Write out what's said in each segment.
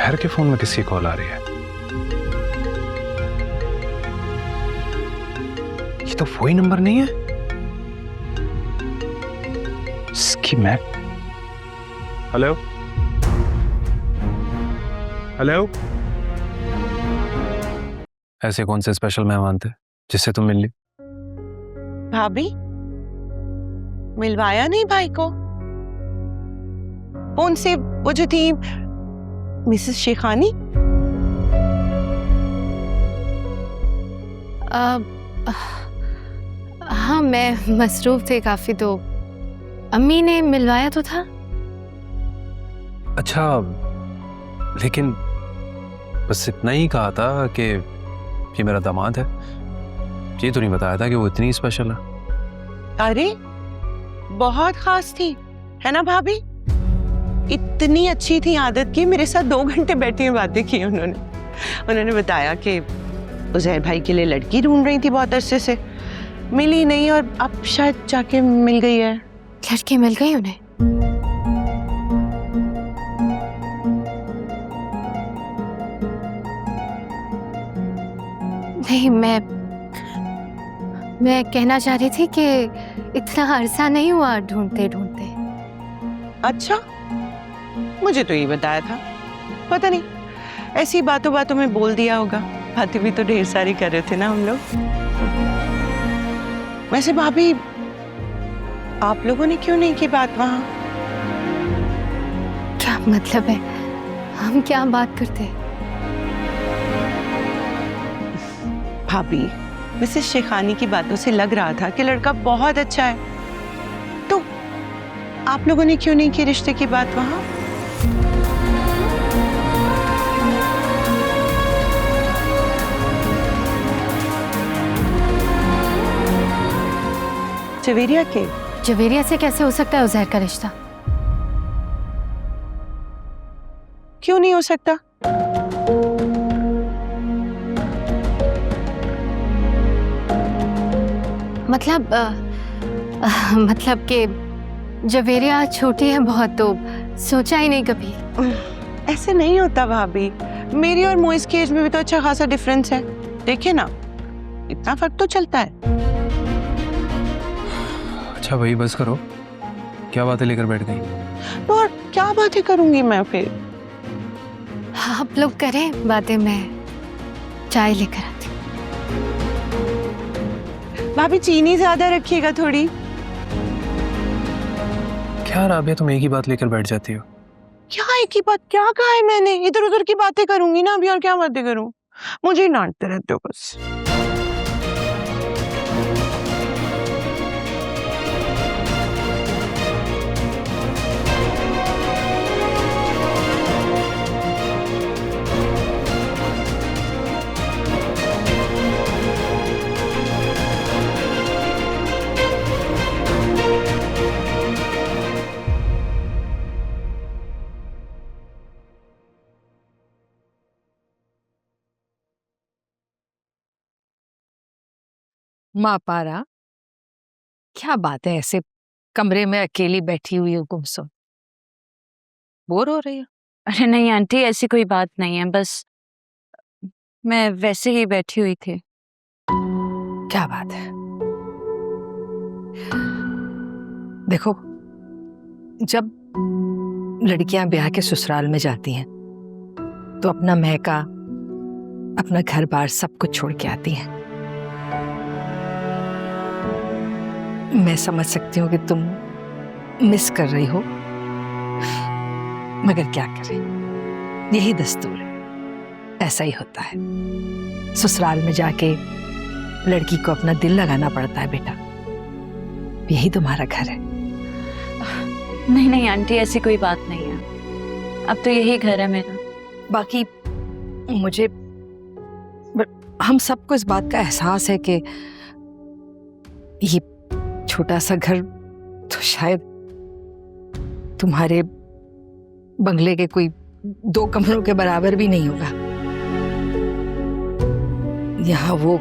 उजैर के फोन में किसकी कॉल आ रही है? ये तो वही नंबर नहीं है इसकी। मैं हेलो हेलो, ऐसे कौन से स्पेशल मेहमान थे जिससे तुम मिल ली? भाभी, मिलवाया नहीं भाई को? फोन से वो जो थी मिसेस शेखानी। हाँ, मैं मसरूफ थे काफी, तो अम्मी ने मिलवाया तो था। अच्छा, लेकिन बस इतना ही कहा था कि ये मेरा दामाद है। ये तो नहीं बताया था कि वो इतनी स्पेशल है। अरे बहुत खास थी, है ना भाभी? इतनी अच्छी थी आदत की, मेरे साथ 2 घंटे बैठी बातें की उन्होंने बताया कि उजैर भाई के लिए लड़की ढूंढ रही थी बहुत अरसे से, मिली नहीं और अब शायद जाके मिल गई है। लड़की मिल गई उन्हें? नहीं, मैं कहना चाह रही थी कि इतना अरसा नहीं हुआ ढूंढते ढूंढते। अच्छा, मुझे तो ये बताया था। पता नहीं, ऐसी बातों बातों में बोल दिया होगा। बातें भी तो ढेर सारी कर रहे थे ना हम लोग। वैसे भाभी, आप लोगों ने क्यों नहीं की बात वहां? क्या मतलब है? हम क्या बात करते? भाभी, मिसेस शेखानी की बातों से लग रहा था कि लड़का बहुत अच्छा है, तो आप लोगों ने क्यों नहीं की रिश्ते की बात वहां? जवेरिया के? जवेरिया से कैसे हो सकता है उजैर का रिश्ता? क्यों नहीं हो सकता? मतलब कि जवेरिया छोटी है बहुत, तो सोचा ही नहीं कभी। ऐसे नहीं होता भाभी, मेरी और मोइस की एज में भी तो अच्छा खासा डिफरेंस है। देखिए ना, इतना फर्क तो चलता है। अच्छा भाई, बस करो, क्या बातें लेकर बैठ गई? तो और क्या बातें करूंगी मैं फिर? आप लोग करें बातें, मैं चाय लेकर आती। भाभी, चीनी ज्यादा रखिएगा थोड़ी। क्या राबिया, तुम एक ही बात लेकर बैठ जाती हो? क्या एक ही बात? क्या कहा है मैंने? इधर उधर की बातें करूंगी ना अभी, और क्या बातें करूं? मुझे ही डांटते रहते हो बस। माँ पारा, क्या बात है, ऐसे कमरे में अकेली बैठी हुई हो गुमसुम? बोर हो रही हो? अरे नहीं आंटी, ऐसी कोई बात नहीं है, बस मैं वैसे ही बैठी हुई थी। क्या बात है? देखो, जब लड़कियां ब्याह के ससुराल में जाती हैं तो अपना महका, अपना घर बार सब कुछ छोड़ के आती हैं। मैं समझ सकती हूँ कि तुम मिस कर रही हो, मगर क्या करें, यही दस्तूर है, ऐसा ही होता है। ससुराल में जाके लड़की को अपना दिल लगाना पड़ता है बेटा, यही तुम्हारा घर है। नहीं नहीं आंटी, ऐसी कोई बात नहीं है, अब तो यही घर है मेरा। बाकी हम सबको इस बात का एहसास है कि ये छोटा सा घर तो शायद तुम्हारे बंगले के कोई 2 कमरों के बराबर भी नहीं होगा। यहाँ वो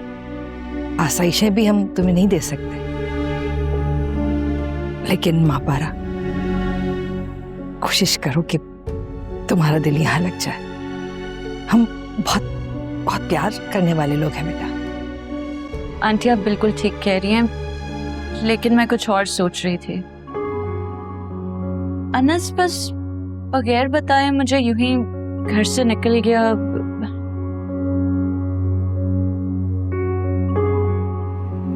आसाइशें भी हम तुम्हें नहीं दे सकते, लेकिन माँ पारा, कोशिश करो कि तुम्हारा दिल यहाँ लग जाए। हम बहुत बहुत प्यार करने वाले लोग हैं बेटा। आंटी आप बिल्कुल ठीक कह रही हैं, लेकिन मैं कुछ और सोच रही थी। अनस बस बगैर बताए मुझे यूं ही घर से निकल गया।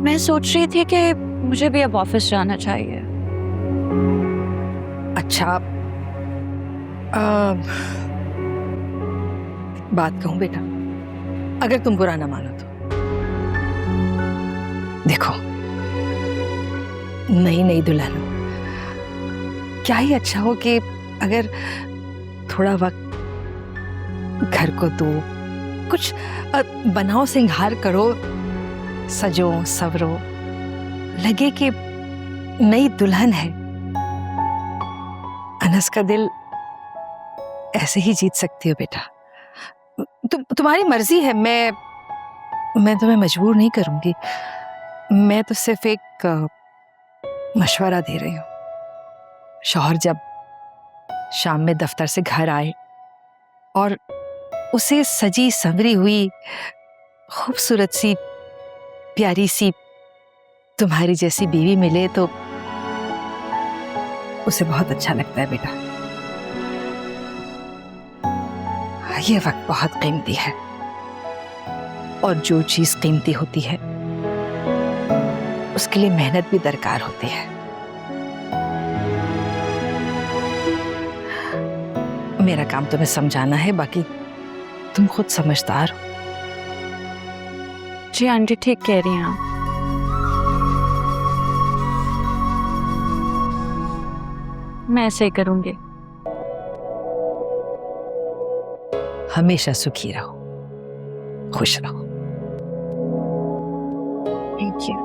मैं सोच रही थी कि मुझे भी अब ऑफिस जाना चाहिए। अच्छा, बात कहूं बेटा, अगर तुम बुरा ना मानो तो देखो, नई नई दुल्हन हो, क्या ही अच्छा हो कि अगर थोड़ा वक्त घर को दो, कुछ बनाओ, सिंगार करो, सजो सवरो, लगे कि नई दुल्हन है। अनस का दिल ऐसे ही जीत सकती हो बेटा। तुम्हारी मर्जी है, मैं तुम्हें मजबूर नहीं करूंगी। मैं तो सिर्फ एक मशवरा दे रही हूँ। शौहर जब शाम में दफ्तर से घर आए और उसे सजी संवरी हुई खूबसूरत सी प्यारी सी तुम्हारी जैसी बीवी मिले तो उसे बहुत अच्छा लगता है बेटा। ये वक्त बहुत कीमती है, और जो चीज कीमती होती है उसके लिए मेहनत भी दरकार होती है। मेरा काम तुम्हें समझाना है, बाकी तुम खुद समझदार हो। जी आंटी ठीक कह रही हैं आप। मैं ऐसे ही करूंगी। हमेशा सुखी रहो, खुश रहो। Thank you.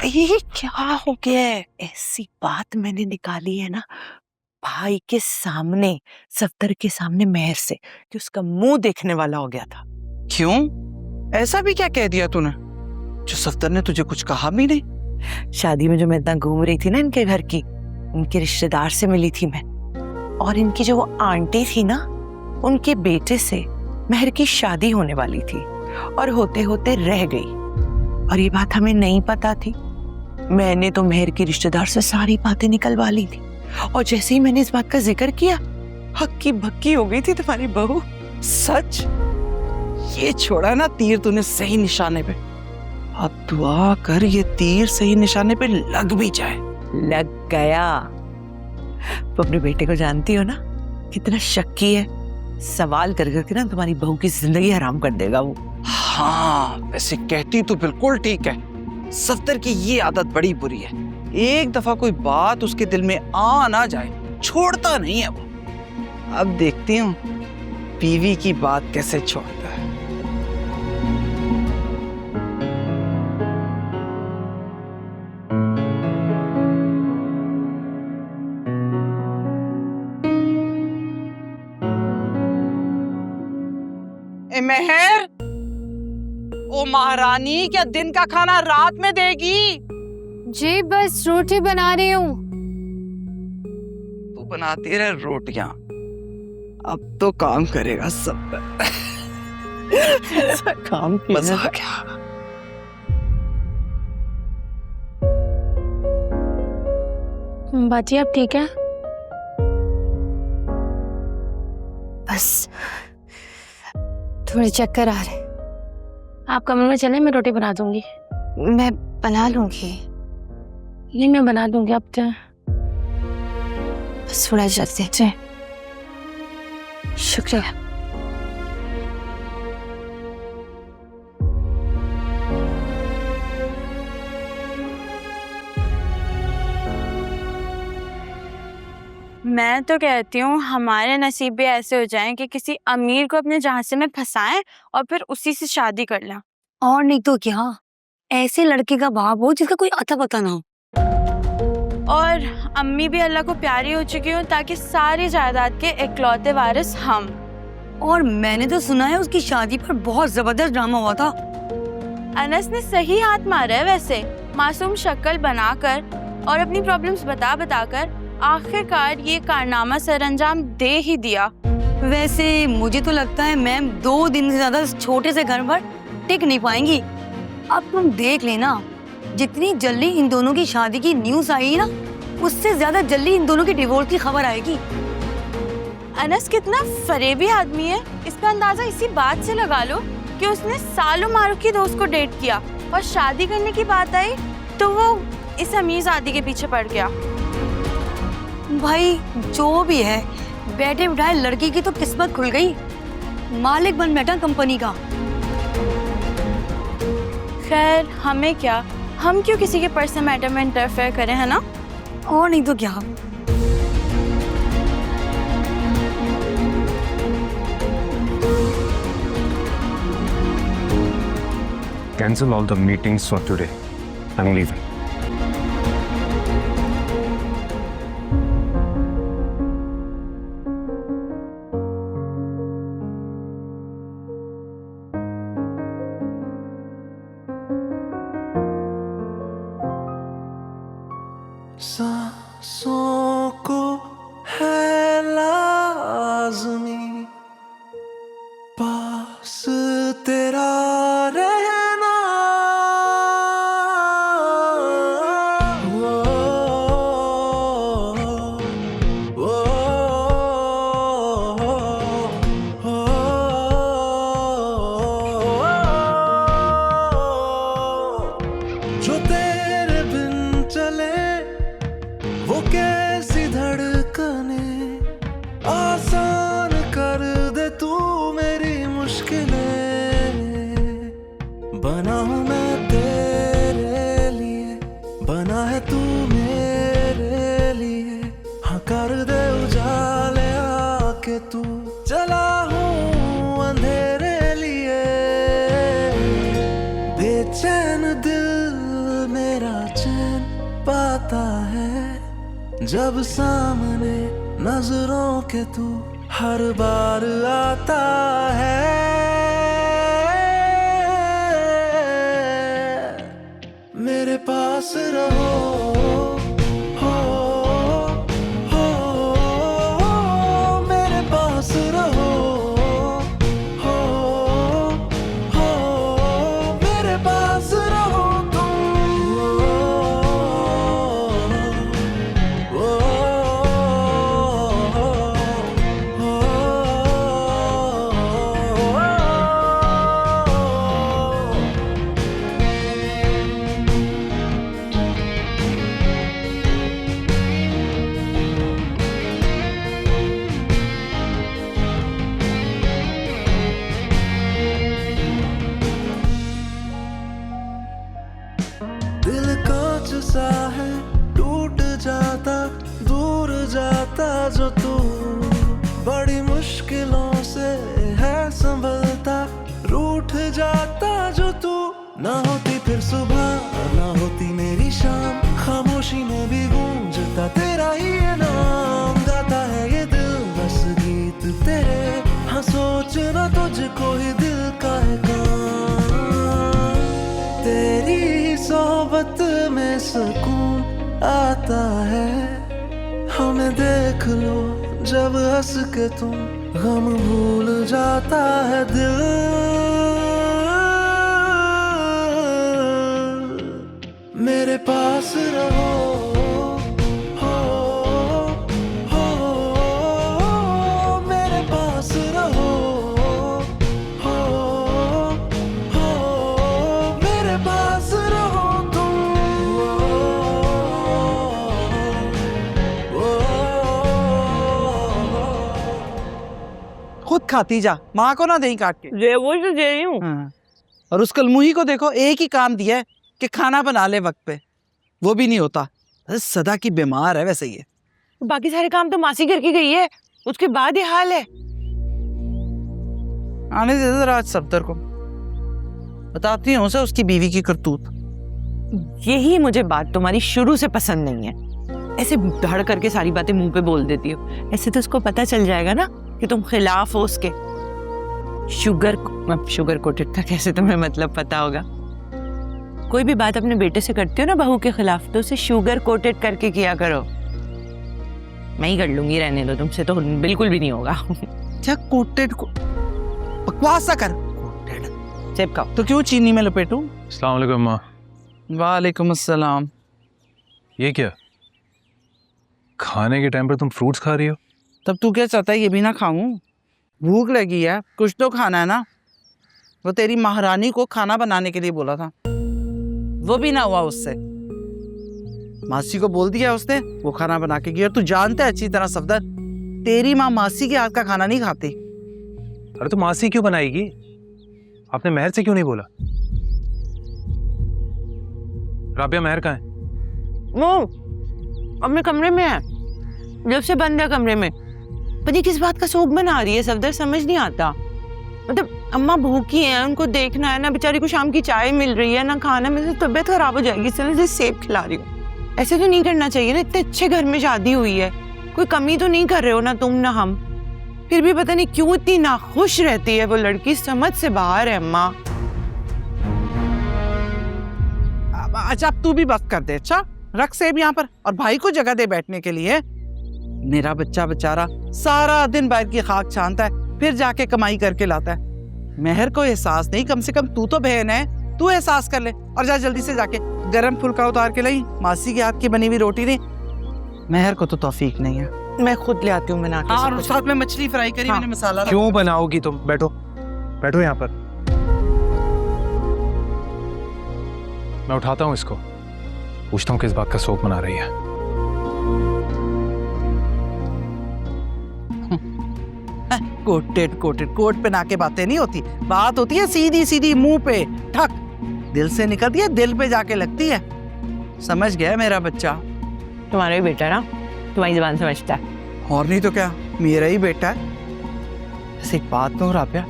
ये क्या हो गया है? ऐसी बात मैंने निकाली है ना भाई के सामने, सफ्दर के सामने मेहर से, कि उसका मुंह देखने वाला हो गया था। क्यों? ऐसा भी क्या कह दिया तूने जो सफ्दर ने तुझे कुछ कहा भी नहीं? शादी में जो मैं इतना घूम रही थी ना इनके घर की, उनके रिश्तेदार से मिली थी मैं, और इनकी जो वो आंटी थी ना, उनके बेटे से मेहर की शादी होने वाली थी और होते होते रह गई, और ये बात हमें नहीं पता थी। मैंने तो मेहर की रिश्तेदार से सारी बातें निकलवा ली थी, और जैसे ही मैंने इस बात का जिक्र किया, हक्की भक्की हो गई थी तुम्हारी बहू। सच? ये छोड़ा ना तीर तूने सही निशाने पे। अब दुआ कर ये तीर सही निशाने पे लग भी जाए। लग गया। तुम अपने बेटे को जानती हो ना, कितना शक्की है, सवाल कर करके ना तुम्हारी बहू की जिंदगी हराम कर देगा वो। हाँ, वैसे कहती तो बिल्कुल ठीक है। सफ्दर की ये आदत बड़ी बुरी है, एक दफा कोई बात उसके दिल में आ ना जाए छोड़ता नहीं है वो। अब देखती हूँ बीवी की बात कैसे छोड़ता है। ए मेहर, ओ महारानी, क्या दिन का खाना रात में देगी? जी बस रोटी बना रही हूँ। बनाती रहे रोटियां। अब तो काम करेगा सब पे। ऐसा काम किया मजा है। आ गया। बाजी आप ठीक है? बस थोड़े चक्कर आ रहे। आप कमरे में चले, मैं रोटी बना दूंगी। मैं बना लूंगी, नहीं मैं बना दूंगी, आप जाएं। बस थोड़ा जल्दी। शुक्रिया। मैं तो कहती हूँ हमारे नसीब भी ऐसे हो जाएं कि किसी अमीर को अपने झांसे में फंसाएं और फिर उसी से शादी कर लें। और नहीं तो क्या, ऐसे लड़के का बाप हो जिसका कोई अता पता ना हो। और अम्मी भी अल्लाह को प्यारी हो चुकी हो ताकि सारी जायदाद के इकलौते वारिस हम। और मैंने तो सुना है उसकी शादी पर बहुत जबरदस्त ड्रामा हुआ था। अनस ने सही हाथ मारा है वैसे, मासूम शक्ल बनाकर और अपनी प्रॉब्लम्स बता बताकर आखिरकार ये कारनामा सरअंजाम दे ही दिया। वैसे मुझे तो लगता है मैम 2 दिन से ज्यादा इस छोटे से घर पर टिक नहीं पाएंगी। अब तुम देख लेना, जितनी जल्दी इन दोनों की शादी की न्यूज आई ना, उससे ज्यादा जल्दी इन दोनों की डिवोर्स की खबर आएगी। अनस कितना फरेबी आदमी है, इसका अंदाजा इसी बात से लगा लो कि उसने सालों मारूफ की दोस्त को डेट किया और शादी करने की बात आई तो वो इस अमीर आदि के पीछे पड़ गया। भाई जो भी है, बैठे बिठाए लड़की की तो किस्मत खुल गई, मालिक बन बैठा कंपनी का। खैर हमें क्या, हम क्यों किसी के पर्सनल मैटर में इंटरफेयर करें, है ना? और नहीं तो क्या। Cancel all the meetings for today. I'm leaving. सांसों को है लाज़मी पास तेरा रहना, वो, जो तेरे बिन चले वो कैसी धड़कने, आसान कर दे तू मेरी मुश्किलें। बना हूँ मैं तेरे लिए, बना है तू मेरे लिए। हाँ कर दे उजाले आके तू, चला हूँ अंधेरे लिए। बेचैन दिल मेरा चैन पाता है जब सामने नजरों के तू हर बार आता है। मेरे पास रहो, हो, मेरे पास रहो, हो, मेरे पास रहो तुम। दिल कांच सा है टूट जाता, दूर जाता जो तू, बड़ी मुश्किलों से है संभलता, रूठ जाता जो तू। ना होती फिर सुबह, ना होती मेरी शाम, खामोशी में भी गूंजता तेरा ही ये नाम। गाता है ये दिल बस गीत तेरे, हाँ सोचना तुझको ही दिल का है काम। तेरी सोहबत में सुकून आता है, हमें देख लो जब हंस के तुम, गम भूल जाता है दिल। मेरे पास रहो, मेरे पास रहो, मेरे पास रहो तुम। खुद खाती जा, माँ को ना दें काट के। दे वो तो दे रही हूँ। हाँ। और उस कलमुही को देखो, एक ही काम दिया है कि खाना बना ले वक्त पे, वो भी नहीं होता। अरे सदा की बीमार है वैसे ये। बाकी सारे काम तो मासी करके गई है, उसके बाद ये हाल है। आने दे जरा आज सफदर को, बताती हूँ उसे उसकी बीवी की करतूत। यही मुझे बात तुम्हारी शुरू से पसंद नहीं है, ऐसे धड़ करके सारी बातें मुंह पे बोल देती हो। ऐसे तो उसको पता चल जाएगा ना कि तुम खिलाफ हो उसके। शुगर कोटेड का कैसे तुम्हें मतलब पता होगा? कोई भी बात अपने बेटे से करती हो ना बहू के खिलाफ, तो उसे शुगर कोटेड करके किया करो। मैं ही कर लूंगी, रहने दो, तुमसे तो बिल्कुल भी नहीं होगा। क्या कोटेड को बकवास सा कर। कोटेड चिपकाओ तो क्यों चीनी में लपेटूं? अस्सलाम वालेकुम अम्मा। वालेकुम अस्सलाम। ये क्या, खाने के टाइम पर तुम फ्रूट्स खा रही हो? तब तू क्या चाहता है ये भी ना खाऊं? भूख लगी है, कुछ तो खाना है ना। वो तेरी महारानी को खाना बनाने के लिए बोला था, वो भी ना हुआ उससे। मासी को बोल दिया उसने, वो खाना बना के गई। और तू जानता है अच्छी तरह सफदर, तेरी माँ मासी के हाथ का खाना नहीं खाती। अरे तो मासी क्यों बनाएगी? आपने महर से क्यों नहीं बोला? राबिया महर कहाँ है? वो अपने कमरे में है, जब से बंद है कमरे में। पता नहीं किस बात का शौक बना रही है सफदर, समझ नहीं आता। मतलब अम्मा भूखी है, उनको देखना है ना, बेचारी को शाम की चाय मिल रही है ना खाना, मेरी तबीयत खराब हो जाएगी, इसलिए सेब खिला रही हूँ। ऐसे तो नहीं करना चाहिए ना, इतने अच्छे घर में शादी हुई है, कोई कमी तो नहीं कर रहे हो ना तुम ना हम। फिर भी पता नहीं क्यों इतनी नाखुश रहती है वो लड़की, समझ से बाहर है अम्मा। अच्छा अब तू भी बस कर दे। अच्छा रख सेब यहाँ पर, और भाई को जगह दे बैठने के लिए। मेरा बच्चा बेचारा सारा दिन बैठ के खाक छानता है, फिर जाके कमाई करके लाता है। महर को एहसास नहीं, कम से कम तू तो बहन है, तू एहसास कर ले। और जा जल्दी से जाके गरम फुल्का उतार के लाई, मासी के हाथ की बनी हुई रोटी नहीं। महर को तो तौफीक नहीं है। मैं खुद ले आती हूँ बना के। और साथ में मछली फ्राई करी मैंने, मसाला। क्यों बनाओगी तुम? बैठो बैठो यहाँ पर, मैं उठाता हूँ इसको, पूछता हूँ किस बात का शौक मना रही है। कोटेड कोट पे ना के बातें नहीं होती, बात होती है सीधी सीधी मुंह पे ठक, दिल से निकलती है, दिल पे जाके लगती है। समझ गया मेरा बच्चा? तुम्हारा ही बेटा ना, तुम्हारी जुबान समझता है। और नहीं तो क्या, मेरा ही बेटा है। ऐसे एक बात कहूं राबिया,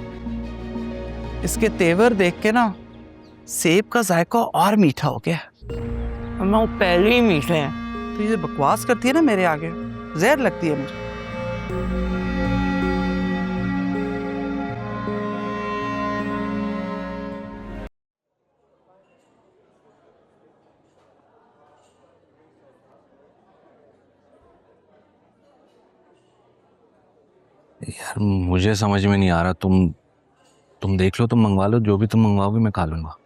इसके तेवर देख के ना सेब का जायका और मीठा हो गया। अम्मा वो पहले ही मीठे हैं। तो ये बकवास करती है ना मेरे आगे, जहर लगती है मुझे। यार मुझे समझ में नहीं आ रहा, तुम देख लो, तुम मंगवा लो, जो भी तुम मंगवाओगे मैं खा लूंगा।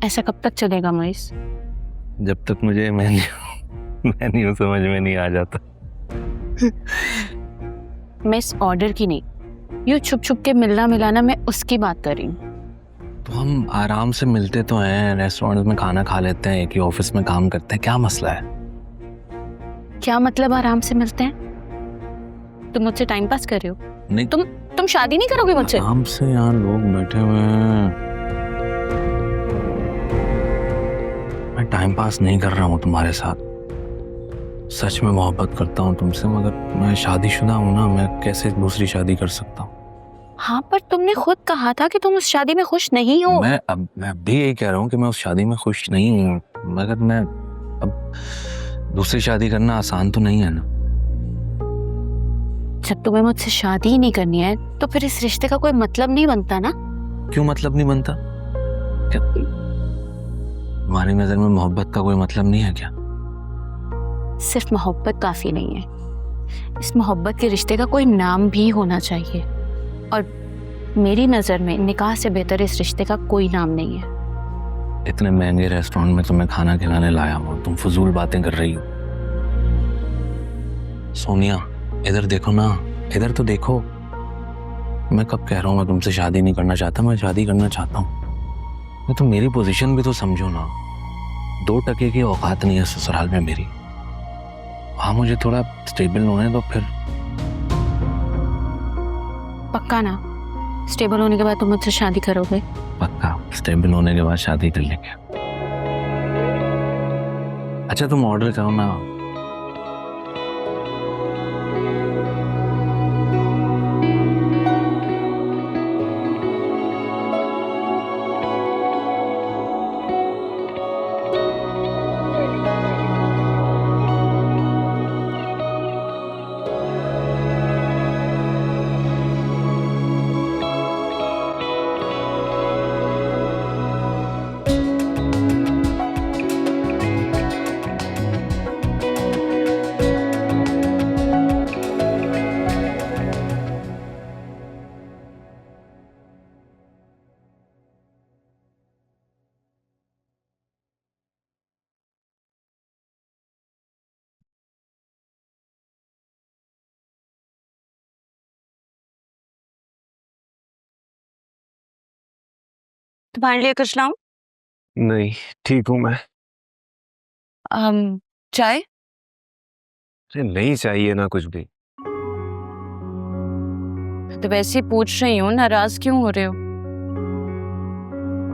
ऐसा कब तक चलेगा मोइस? जब तक मुझे मेन्यू समझ में नहीं आ जाता। मैं इस ऑर्डर की नहीं, यूँ छुप छुप के मिलना मिलाना, मैं उसकी बात कर रही हूँ। तो हम आराम से मिलते तो हैं, रेस्टोरेंट में खाना खा लेते हैं, एक ही ऑफिस में काम करते हैं, क्या मसला है? क्या मतलब आराम से मिलते हैं? तुम मुझसे टाइम पास कर रहे हो? नहीं, तुम शादी नहीं करोगे मुझसे? आराम से यहाँ लोग बैठे हुए हैं, मैं टाइम पास नहीं कर रहा हूँ तुम्हारे साथ। सच में मोहब्बत करता हूँ तुमसे, मगर मैं शादीशुदा हूँ ना, मैं कैसे दूसरी शादी कर सकता हूँ? हाँ पर तुमने खुद कहा था कि तुम उस शादी में खुश नहीं हो। मैं भी यही कह रहा हूँ कि मैं उस शादी में खुश नहीं हूँ, मगर मैं अब दूसरी शादी करना आसान तो नहीं है ना। जब तुम्हें मुझसे शादी ही नहीं करनी है तो फिर इस रिश्ते का कोई मतलब नहीं बनता ना। क्यों मतलब नहीं बनता? क्या तुम्हारी नजर में मोहब्बत का कोई मतलब नहीं है क्या? सिर्फ मोहब्बत काफ़ी नहीं है, इस मोहब्बत के रिश्ते का कोई नाम भी होना चाहिए। और मेरी नज़र में निकाह से बेहतर इस रिश्ते का कोई नाम नहीं है। इतने महंगे रेस्टोरेंट में तुम्हें खाना खिलाने लाया हूँ, तुम फजूल बातें कर रही हो। सोनिया इधर देखो ना, इधर तो देखो। मैं कब कह रहा हूँ मैं तुमसे शादी नहीं करना चाहता, मैं शादी करना चाहता हूँ। मैं तो मेरी पोजीशन भी तो समझो ना, 2 टके की औकात नहीं है ससुराल में मेरी। हाँ मुझे थोड़ा स्टेबल होने दो फिर। पक्का ना स्टेबल होने के बाद तुम मुझसे शादी करोगे? पक्का, स्टेबल होने के बाद शादी कर लेंगे। अच्छा तुम ऑर्डर करो ना। तुम्हारे लिए कुछ लाऊं? नहीं ठीक हूँ मैं। चाय? अरे नहीं चाहिए ना कुछ भी। तो वैसे ही पूछ रही हूँ, नाराज क्यों हो रहे हो?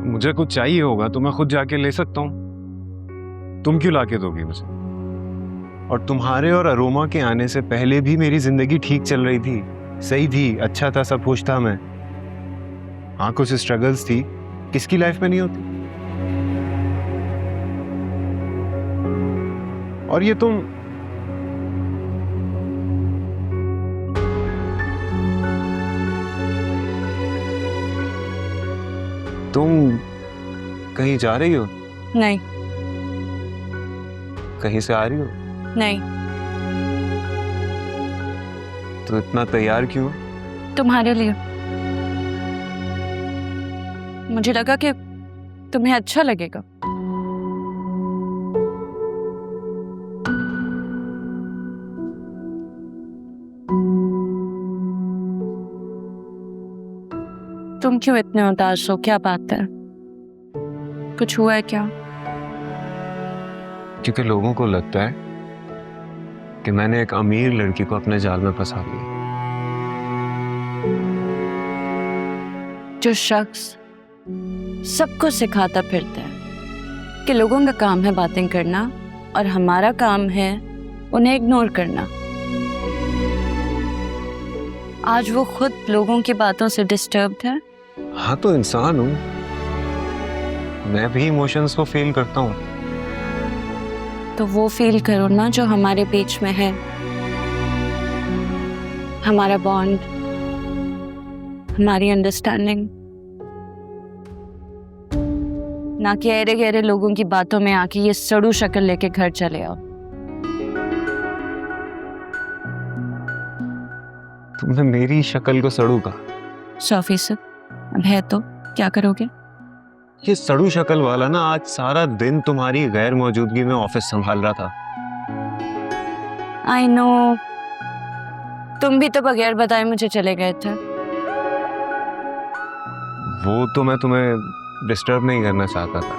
मुझे कुछ चाहिए होगा तो मैं खुद जाके ले सकता हूँ, तुम क्यों लाके दोगी मुझे? और तुम्हारे और अरोमा के आने से पहले भी मेरी जिंदगी ठीक चल रही थी, सही थी, अच्छा था, सब खुश था मैं। हाँ कुछ स्ट्रगल्स थी, किसकी लाइफ में नहीं होती? और ये तुम कहीं जा रही हो? नहीं। कहीं से आ रही हो? नहीं। तो इतना तैयार क्यों? तुम्हारे लिए। मुझे लगा कि तुम्हें अच्छा लगेगा। तुम क्यों इतने उदास हो, क्या बात है? कुछ हुआ है क्या? क्योंकि लोगों को लगता है कि मैंने एक अमीर लड़की को अपने जाल में फंसा लिया। जो शख्स सबको सिखाता फिरता है कि लोगों का काम है बातें करना और हमारा काम है उन्हें इग्नोर करना, आज वो खुद लोगों की बातों से डिस्टर्ब्ड है। हाँ तो इंसान हूं, मैं भी इमोशंस को फील करता हूँ। तो वो फील करो ना जो हमारे बीच में है, हमारा बॉन्ड, हमारी अंडरस्टैंडिंग, ना कि अरे गहरे लोगों की बातों में आके ये सड़ू शक्ल लेके घर चले आओ। तुमने मेरी शक्ल को सड़ू कहा? 100%। अब है तो क्या करोगे? ये सड़ू शक्ल वाला ना आज सारा दिन तुम्हारी गैर मौजूदगी में ऑफिस संभाल रहा था। आई नो, तुम भी तो बगैर बताए मुझे चले गए थे। वो तो मैं तुम्हें डिस्टर्ब नहीं करना चाहता था।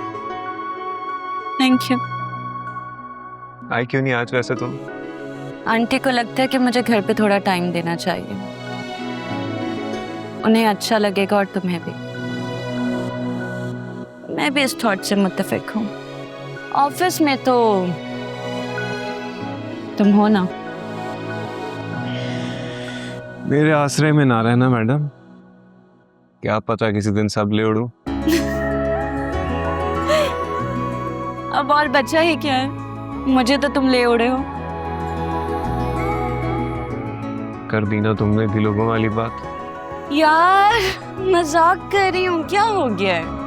Thank you. आई क्यों नहीं आज वैसे तुम? आंटी को लगता है कि मुझे घर पे थोड़ा टाइम देना चाहिए, उन्हें अच्छा लगेगा और तुम्हें भी। मैं भी इस थॉट से मुत्तफिक हूँ। ऑफिस में तो तुम हो ना। मेरे आश्रय में ना रहना मैडम, क्या पता किसी दिन सब ले उड़ूं। अब और बचा ही क्या है, मुझे तो तुम ले उड़े हो। कर दी ना तुमने भी लोगों वाली बात। यार मजाक कर रही हूँ, क्या हो गया है?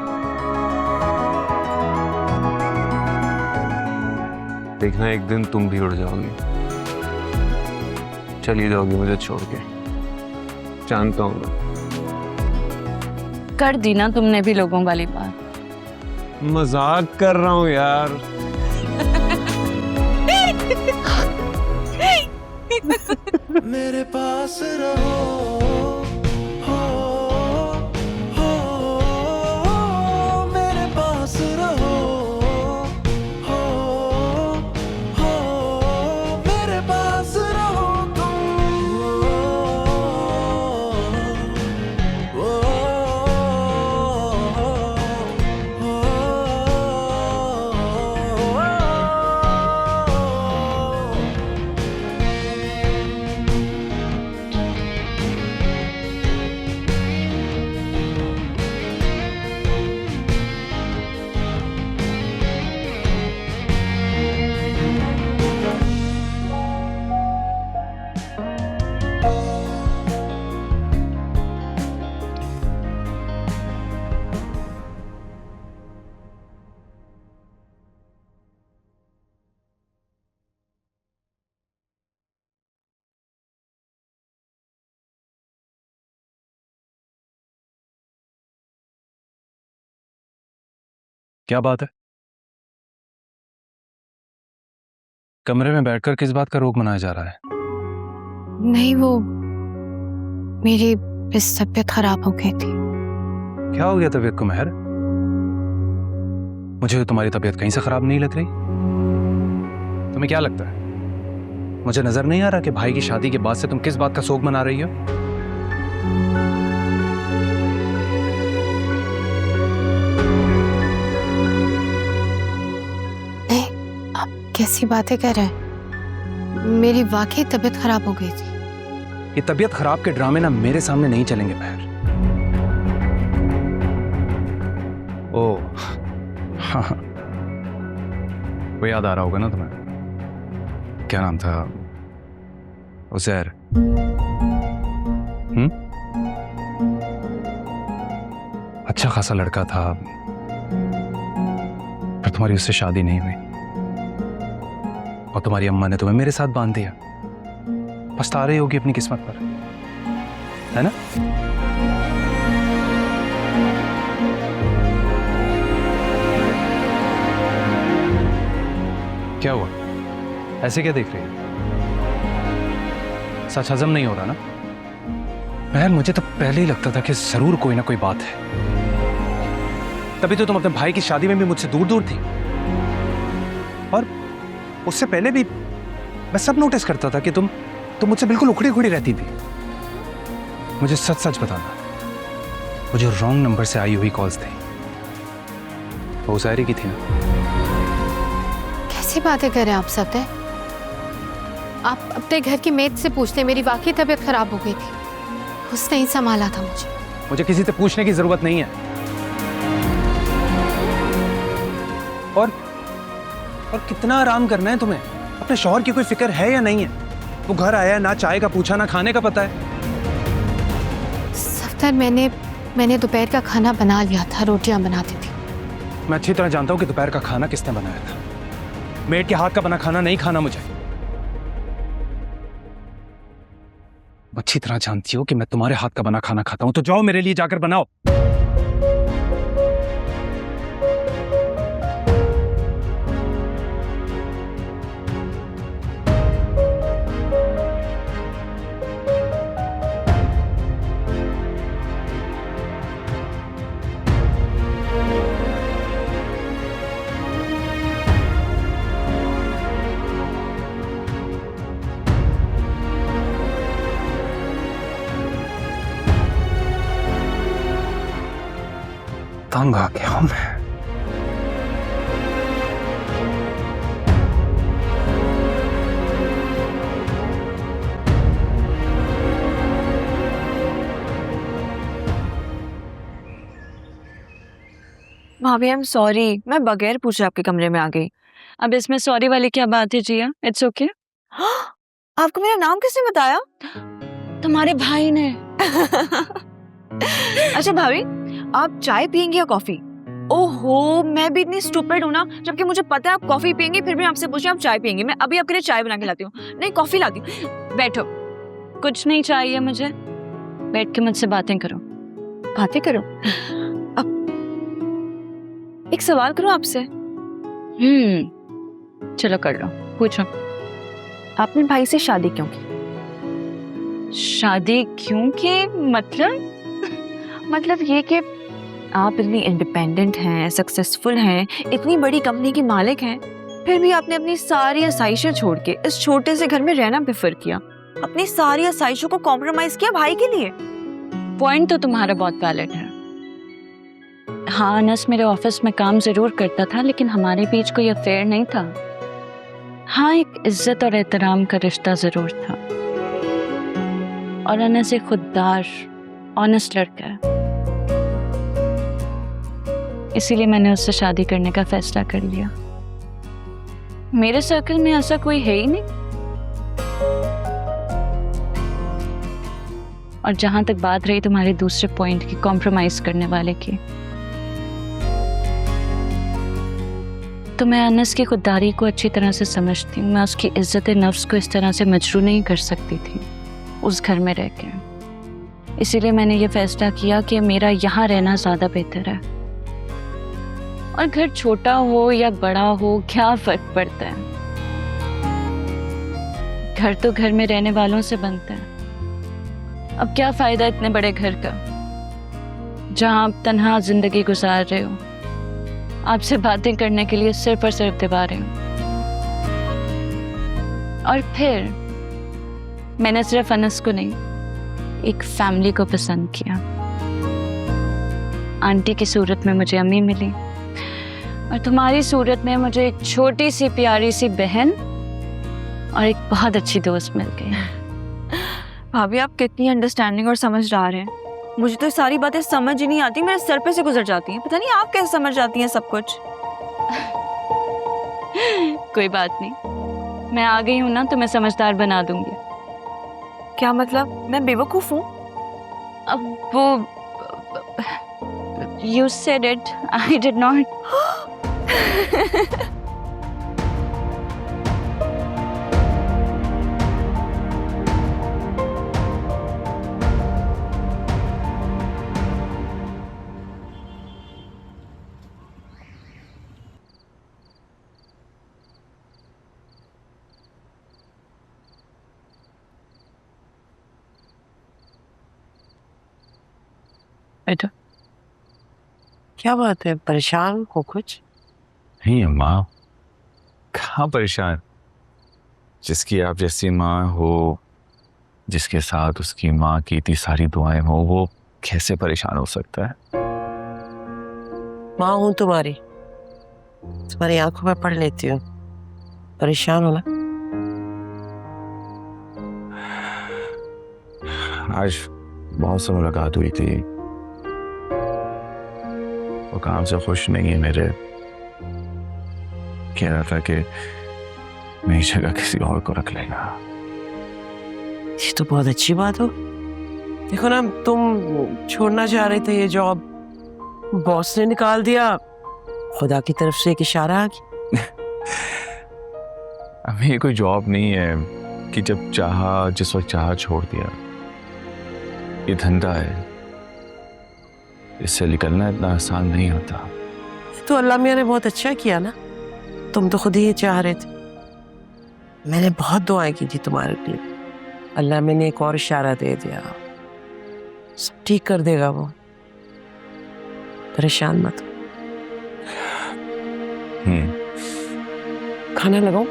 देखना एक दिन तुम भी उड़ जाओगी, चली जाओगी मुझे छोड़ के, जानता हूँ मैं। कर दी ना तुमने भी लोगों वाली बात। मजाक कर रहा हूँ यार। मेरे पास रहो, हो, मेरे पास रहो, हो, मेरे पास रहो तुम, क्या बात है? कमरे में बैठकर किस बात का रोग मनाया जा रहा है? नहीं, वो मेरी बस तबीयत खराब हो गई थी। क्या हो गया तबीयत को मेहर? मुझे तो तुम्हारी तबीयत कहीं से खराब नहीं लग रही। तुम्हें क्या लगता है, मुझे नजर नहीं आ रहा कि भाई की शादी के बाद से तुम किस बात का शोक मना रही हो? कैसी बातें कर रहे हैं? मेरी वाकई तबीयत खराब हो गई थी। ये तबीयत खराब के ड्रामे ना मेरे सामने नहीं चलेंगे मेहर। ओ हाँ, वो याद आ रहा होगा ना तुम्हें, क्या नाम था? उज़ैर। अच्छा खासा लड़का था, पर तुम्हारी उससे शादी नहीं हुई और तुम्हारी अम्मा ने तुम्हें मेरे साथ बांध दिया। पछता रही होगी अपनी किस्मत पर, है ना? क्या हुआ, ऐसे क्या देख रही है? सच हजम नहीं हो रहा ना? महर, मुझे तो पहले ही लगता था कि जरूर कोई ना कोई बात है, तभी तो तुम अपने भाई की शादी में भी मुझसे दूर दूर थी। और उससे पहले भी मैं सब नोटिस करता था कि तुम मुझसे बिल्कुल उखड़ी उखड़ी रहती थी। मुझे सच सच बताना, वो जो रॉन्ग नंबर से आई हुई कॉल्स थी वो उज़ैर की थी ना? कैसी बातें कर रहे हैं आप सत्य? आप अपने घर की मेड से पूछ लें, मेरी वाकई तबीयत खराब हो गई थी, उसने ही संभाला था मुझे। मुझे किसी से पूछने की जरूरत नहीं है। और कितना आराम करना है तुम्हें? अपने शौहर की कोई फिक्र है या नहीं है? वो घर आया, ना चाय का पूछा, ना खाने का पता है। सफ्तर, मैंने दोपहर का खाना बना लिया था, रोटियां बनाती थी। मैं अच्छी तरह जानता हूं कि दोपहर का खाना किसने बनाया था। मेड के हाथ का बना खाना नहीं खाना मुझे। अच्छी तरह जानती हो कि मैं तुम्हारे हाथ का बना खाना खाता हूं, तो जाओ मेरे लिए जाकर बनाओ। तंग आ गया हूं मैं। भाभी, आई एम सॉरी, मैं बगैर पूछे आपके कमरे में आ गई। अब इसमें सॉरी वाली क्या बात है जिया? It's okay. आपको मेरा नाम किसने बताया? तुम्हारे भाई ने। अच्छा भाभी, आप चाय पियेंगी या कॉफी? ओहो, मैं भी इतनी स्टूपिड हूँ ना, जबकि मुझे पता है आप कॉफी पियेंगे, फिर भी आपसे पूछे आप चाय पियेंगे। मैं अभी आपके लिए चाय बना के लाती हूँ। नहीं, कॉफी लाती हूँ। बैठो। कुछ नहीं चाहिए मुझे, बैठ के मुझसे बातें करो। बातें करो? अब एक सवाल करूँ आपसे? चलो कर लो, पूछो। आपने भाई से शादी क्यों की? शादी क्यों की मतलब ये कि आप इतनी इंडिपेंडेंट हैं, सक्सेसफुल हैं, इतनी बड़ी कंपनी के मालिक हैं, फिर भी आपने अपनी सारी आसाइशें छोड़ के इस छोटे से घर में रहना प्रेफर किया, अपनी सारी आसाइशों को कॉम्प्रोमाइज किया भाई के लिए। पॉइंट तो तुम्हारा बहुत वैलिड है। हाँ, अनस मेरे ऑफिस में काम जरूर करता था, लेकिन हमारे बीच कोई अफेयर नहीं था। हाँ, एक इज्जत और एहतराम का रिश्ता जरूर था। और अनस एक खुददार, ऑनेस्ट लड़का है, इसीलिए मैंने उससे शादी करने का फैसला कर लिया। मेरे सर्कल में ऐसा कोई है ही नहीं। और जहां तक बात रही तुम्हारे दूसरे पॉइंट की, कॉम्प्रोमाइज करने वाले की, तो मैं अनस की खुददारी को अच्छी तरह से समझती हूँ। मैं उसकी इज्जत नफ्स को इस तरह से मजरू नहीं कर सकती थी उस घर में रह के। इसीलिए मैंने ये फैसला किया कि मेरा यहाँ रहना ज्यादा बेहतर है। और घर छोटा हो या बड़ा हो, क्या फर्क पड़ता है? घर तो घर में रहने वालों से बनता है। अब क्या फायदा इतने बड़े घर का जहां आप तन्हा जिंदगी गुजार रहे हो, आपसे बातें करने के लिए सिर्फ और सिर्फ दीवारें हो। और फिर मैंने सिर्फ अनस को नहीं, एक फैमिली को पसंद किया। आंटी की सूरत में मुझे अम्मी मिली, और तुम्हारी सूरत में मुझे एक छोटी सी प्यारी सी बहन और एक बहुत अच्छी दोस्त मिल गई। भाभी, आप कितनी अंडरस्टैंडिंग और समझदार हैं। मुझे तो सारी बातें समझ ही नहीं आती, मेरे सर पे से गुजर जाती हैं। पता नहीं आप कैसे समझ जाती हैं सब कुछ। कोई बात नहीं, मैं आ गई हूँ ना, तो मैं समझदार बना दूंगी। क्या मतलब, मैं बेवकूफ हूँ? अब वो You said it. I did not. बैठो। क्या बात है, परेशान हो कुछ? नहीं अम्मा, कहाँ परेशान। जिसकी आप जैसी माँ हो, जिसके साथ उसकी माँ की इतनी सारी दुआएं हो, वो कैसे परेशान हो सकता है? माँ हूं तुम्हारी आंखों में पढ़ लेती हूँ। परेशान हो ना? आज बहुत से मुलाकात हुई थी, वो काम से खुश नहीं है मेरे। कह रहा था कि मेरी जगह किसी और को रख लेगा। ये तो बहुत अच्छी बात हो। देखो ना, तुम छोड़ना चाह रहे थे ये जॉब, बॉस ने निकाल दिया, खुदा की तरफ से एक इशारा आ गया। अभी ये कोई जॉब नहीं है कि जब चाहा जिस वक्त चाहा छोड़ दिया। ये धंधा है, इससे निकलना इतना आसान नहीं होता। तो अल्लाह मियां ने बहुत अच्छा किया ना, तुम तो खुद ही ये चाह रहे थे। मैंने बहुत दुआएं की थी तुम्हारे लिए, अल्लाह मैंने एक और इशारा दे दिया। सब ठीक कर देगा वो, परेशान मत हो। खाना लगाओ।